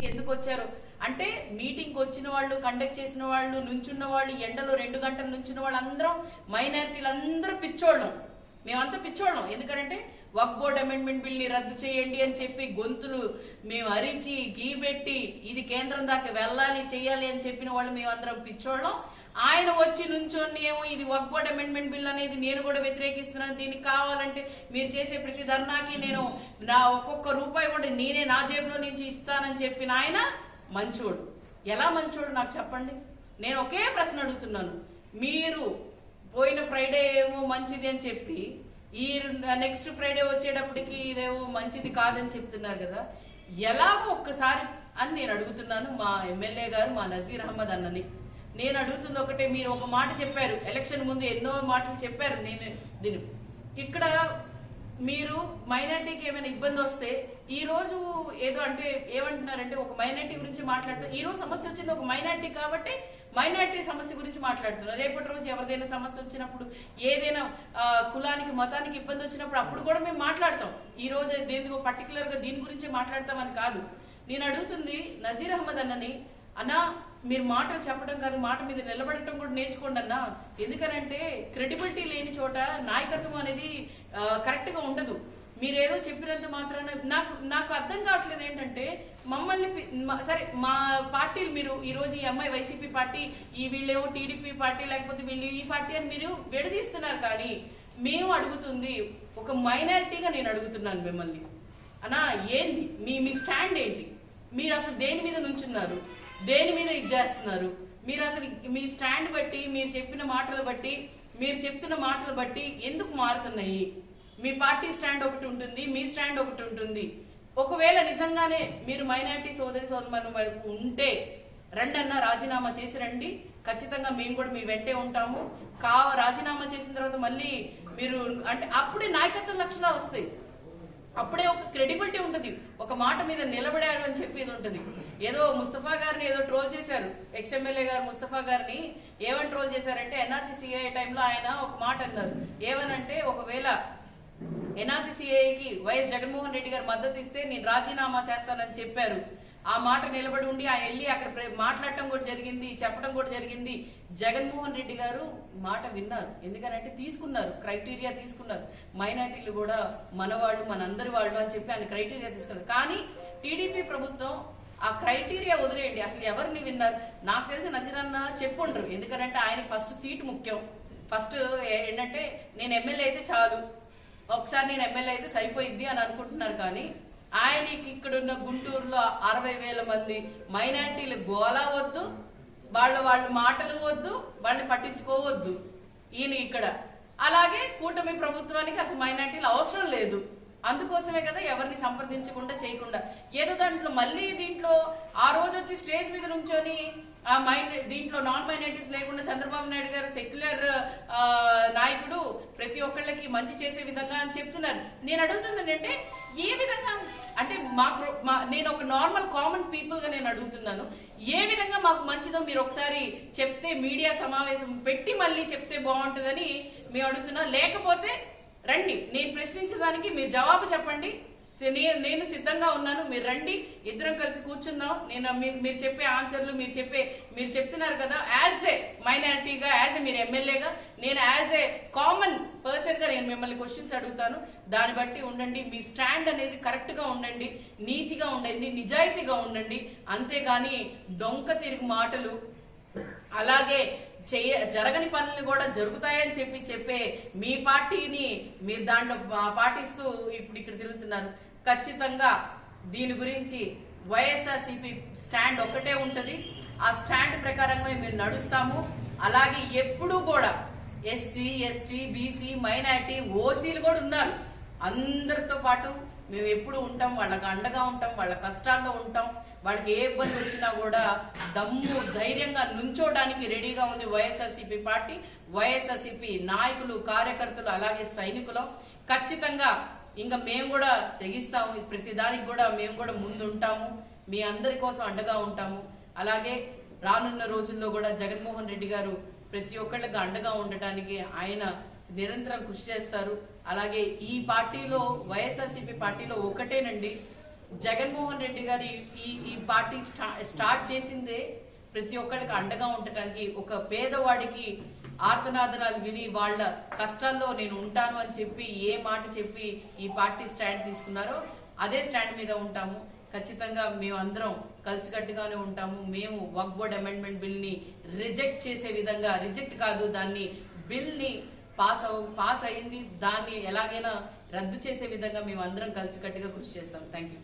ఎందుకు వచ్చారు అంటే మీటింగ్ వచ్చిన వాళ్ళు, కండక్ట్ చేసిన వాళ్ళు, నుంచున్న వాళ్ళు, ఎండలో 2 గంటలు నుంచున్న వాళ్ళు అందరం మైనారిటీలు అందరూ పిచ్చోళ్ళం. మేమంతా పిచ్చోళ్ళం. ఎందుకంటే వక్ఫ్ బోర్డ్ అమెండ్మెంట్ బిల్ ని రద్దు చేయండి అని చెప్పి గొంతులు మేము అరిచి గీబెట్టి ఇది కేంద్రం దాకా వెళ్ళాలి చేయాలి అని చెప్పిన వాళ్ళు మేమందరం పిచ్చోళ్ళం. ఆయన వచ్చి నుంచొని ఏమో ఇది వక్ఫ్ బోర్డ్ అమెండ్మెంట్ బిల్ అనేది నేను కూడా వ్యతిరేకిస్తున్నాను, దీనికి కావాలంటే మీరు చేసే ప్రతి ధర్నాకి నేను నా ఒక్కొక్క రూపాయి కూడా నేనే నా జేబులో నుంచి ఇస్తానని చెప్పిన ఆయన మంచోడు. ఎలా మంచోడు నాకు చెప్పండి. నేను ఒకే ప్రశ్న అడుగుతున్నాను. మీరు పోయిన ఫ్రైడే ఏమో మంచిది అని చెప్పి ఈ నెక్స్ట్ ఫ్రైడే వచ్చేటప్పటికి ఇదేమో మంచిది కాదని చెప్తున్నారు కదా, ఎలాగో ఒక్కసారి అని నేను అడుగుతున్నాను మా ఎమ్మెల్యే గారు, మా నజీర్ అహ్మద్ అన్నని. నేను అడుగుతుంది ఒకటే, మీరు ఒక మాట చెప్పారు ఎలక్షన్ ముందు, ఎన్నో మాటలు చెప్పారు. నేను ఇక్కడ మీరు మైనార్టీకి ఏమైనా ఇబ్బంది వస్తే ఈ రోజు ఏదో అంటే ఏమంటున్నారంటే ఒక మైనార్టీ గురించి మాట్లాడుతారు. ఈ రోజు సమస్య వచ్చింది ఒక మైనార్టీ కాబట్టి మైనార్టీ సమస్య గురించి మాట్లాడుతున్నారు. రేపటి రోజు ఎవరిదైనా సమస్య వచ్చినప్పుడు, ఏదైనా కులానికి మతానికి ఇబ్బంది వచ్చినప్పుడు అప్పుడు కూడా మేము మాట్లాడతాం. ఈ రోజు దేనికో పర్టికులర్ గా దీని గురించి మాట్లాడతామని కాదు. నేను అడుగుతుంది నజీర్ అహ్మద్ అన్నని, అన్నా మీరు మాటలు చెప్పడం కాదు, మాట మీద నిలబడటం కూడా నేర్చుకోండి అన్నా. ఎందుకనంటే క్రెడిబిలిటీ లేని చోట నాయకత్వం అనేది కరెక్ట్ గా ఉండదు. మీరేదో చెప్పినంత మాత్రాన నాకు అర్థం కావట్లేదు ఏంటంటే, మమ్మల్ని సరే మా పార్టీలు మీరు ఈ రోజు ఈ అమ్మాయి వైసీపీ పార్టీ, ఈ వీళ్ళేమో టీడీపీ పార్టీ, లేకపోతే వీళ్ళు ఈ పార్టీ అని మీరు విడదీస్తున్నారు. కానీ మేము అడుగుతుంది ఒక మైనారిటీగా నేను అడుగుతున్నాను మిమ్మల్ని, అన్నా ఏంటి మీ స్టాండ్ ఏంటి? మీరు అసలు దేని మీద నుంచున్నారు, దేని మీద ఇది చేస్తున్నారు? మీరు అసలు మీ స్టాండ్ బట్టి, మీరు చెప్పిన మాటలు బట్టి, మీరు చెప్తున్న మాటలు బట్టి ఎందుకు మారుతున్నాయి? మీ పార్టీ స్టాండ్ ఒకటి ఉంటుంది, మీ స్టాండ్ ఒకటి ఉంటుంది. ఒకవేళ నిజంగానే మీరు మైనారిటీ సోదరులను వైపు ఉంటే రండన్నా, రాజీనామా చేసి రండి. ఖచ్చితంగా మేము కూడా మీ వెంటే ఉంటాము. రాజీనామా చేసిన తర్వాత మళ్ళీ మీరు అంటే అప్పుడే నాయకత్వ లక్షణాలు వస్తాయి, అప్పుడే ఒక క్రెడిబిలిటీ ఉంటుంది, ఒక మాట మీద నిలబడారు అని చెప్పేది ఉంటుంది. ఏదో ముస్తఫా గారిని ఏదో ట్రోల్ చేశారు, ఎక్స్ఎమ్మెల్యే గారు ముస్తఫా గారిని ఏమని ట్రోల్ చేశారంటే, ఎన్ఆర్సీసీఏ టైంలో ఆయన ఒక మాట అన్నారు. ఏమనంటే, ఒకవేళ ఎన్ఆర్సీసీఏకి వైఎస్ జగన్మోహన్ రెడ్డి గారు మద్దతు ఇస్తే నేను రాజీనామా చేస్తానని చెప్పారు. ఆ మాట నిలబడి ఉండి ఆయన వెళ్ళి అక్కడ మాట్లాడటం కూడా జరిగింది, చెప్పడం కూడా జరిగింది. జగన్మోహన్ రెడ్డి గారు మాట విన్నారు. ఎందుకనంటే తీసుకున్నారు, క్రైటీరియా తీసుకున్నారు. మైనార్టీలు కూడా మనవాళ్ళు, మనందరి వాళ్ళు అని చెప్పి ఆయన క్రైటీరియా తీసుకున్నారు. కానీ టీడీపీ ప్రభుత్వం ఆ క్రైటీరియా వదిలేయండి, అసలు ఎవరిని విన్నారు? నాకు తెలిసి నజీరన్న చెప్పుండ్రు. ఎందుకంటే ఆయనకి ఫస్ట్ సీట్ ముఖ్యం. ఫస్ట్ ఏంటంటే నేను ఎమ్మెల్యే అయితే చాలు, ఒకసారి నేను ఎమ్మెల్యే అయితే సరిపోయిద్ది అని అనుకుంటున్నారు. కానీ ఆయనకి ఇక్కడున్న గుంటూరులో 60,000 మంది మైనార్టీలు గోలా వద్దు, వాళ్ళ మాటలు వద్దు, వాళ్ళని పట్టించుకోవద్దు ఈయన ఇక్కడ. అలాగే కూటమి ప్రభుత్వానికి అసలు మైనార్టీలు అవసరం లేదు. అందుకోసమే కదా ఎవరిని సంప్రదించకుండా చేయకుండా ఏదో దాంట్లో మళ్ళీ దీంట్లో ఆ రోజు వచ్చి స్టేజ్ మీద నుంచొని దీంట్లో నాన్ మైనారిటీస్ లేకుండా చంద్రబాబు నాయుడు గారు సెక్యులర్ నాయకుడు, ప్రతి ఒక్కళ్ళకి మంచి చేసే విధంగా అని చెప్తున్నారు. నేను అడుగుతుంది ఏంటంటే, ఏ విధంగా అంటే నేను ఒక నార్మల్ కామన్ పీపుల్ గా నేను అడుగుతున్నాను, ఏ విధంగా మాకు మంచిదో మీరు ఒకసారి చెప్తే, మీడియా సమావేశం పెట్టి మళ్ళీ చెప్తే బాగుంటుందని మేము అడుగుతున్నా. లేకపోతే రండి, నేను ప్రశ్నించడానికి మీరు జవాబు చెప్పండి, నేను సిద్ధంగా ఉన్నాను. మీరు రండి, ఇద్దరం కలిసి కూర్చుందాం. నేను మీరు చెప్పే ఆన్సర్లు, మీరు చెప్తున్నారు కదా, యాజ్ ఏ మైనారిటీగా, యాజ్ ఏ మీరు ఎమ్మెల్యేగా, నేను యాజ్ ఏ కామన్ పర్సన్ గా నేను మిమ్మల్ని క్వశ్చన్స్ అడుగుతాను. దాన్ని బట్టి ఉండండి. మీ స్టాండ్ అనేది కరెక్ట్ గా ఉండండి, నీతిగా ఉండండి, నిజాయితీగా ఉండండి. అంతేగాని డొంక తిరిగి మాటలు, అలాగే జరగని పనులు కూడా జరుగుతాయని చెప్పే మీ పార్టీని మీరు దాంట్లో పాటిస్తూ ఇప్పుడు ఇక్కడ తిరుగుతున్నారు. ఖచ్చితంగా దీని గురించి వైఎస్ఆర్సీపీ స్టాండ్ ఒక్కటే ఉంటది. ఆ స్టాండ్ ప్రకారంగా మేము నడుస్తాము. అలాగే ఎప్పుడూ కూడా ఎస్సీ, ఎస్టీ, బీసీ, మైనారిటీ, ఓసీలు కూడా ఉన్నారు. అందరితో పాటు మేము ఎప్పుడు ఉంటాం, వాళ్ళకి అండగా ఉంటాం, వాళ్ళ కష్టాల్లో ఉంటాం. వాళ్ళకి ఏ ఇబ్బంది వచ్చినా కూడా దమ్ము ధైర్యంగా నుంచోడానికి రెడీగా ఉంది వైఎస్ఆర్సీపీ పార్టీ, వైఎస్ఆర్సీపీ నాయకులు, కార్యకర్తలు, అలాగే సైనికులు. ఖచ్చితంగా ఇంకా మేము కూడా తెగిస్తాము. ప్రతి దానికి కూడా మేము కూడా ముందుంటాము, మీ అందరి కోసం అండగా ఉంటాము. అలాగే రానున్న రోజుల్లో కూడా జగన్మోహన్ రెడ్డి గారు ప్రతి ఒక్కళ్ళకి అండగా ఉండటానికి ఆయన నిరంతరం కృషి చేస్తారు. అలాగే ఈ పార్టీలో, వైఎస్ఆర్సీపీ పార్టీలో ఒకటేనండి, జగన్మోహన్ రెడ్డి గారు ఈ పార్టీ స్టార్ట్ చేసిందే ప్రతి ఒక్కరికి అండగా ఉండటానికి, ఒక పేదవాడికి ఆర్తనాదనాలు విని వాళ్ళ కష్టాల్లో నేను ఉంటాను అని చెప్పి ఏ మాట చెప్పి ఈ పార్టీ స్టాండ్ తీసుకున్నారో అదే స్టాండ్ మీద ఉంటాము. ఖచ్చితంగా మేము అందరం కలిసికట్టుగానే ఉంటాము. మేము వక్ఫ్ బోర్డ్ అమెండ్మెంట్ బిల్ ని రిజెక్ట్ చేసే విధంగా, రిజెక్ట్ కాదు, దాన్ని బిల్ ని పాస్ అయింది, దాన్ని ఎలాగైనా రద్దు చేసే విధంగా మేము అందరం కలిసికట్టుగా కృషి చేస్తాం. Thank you.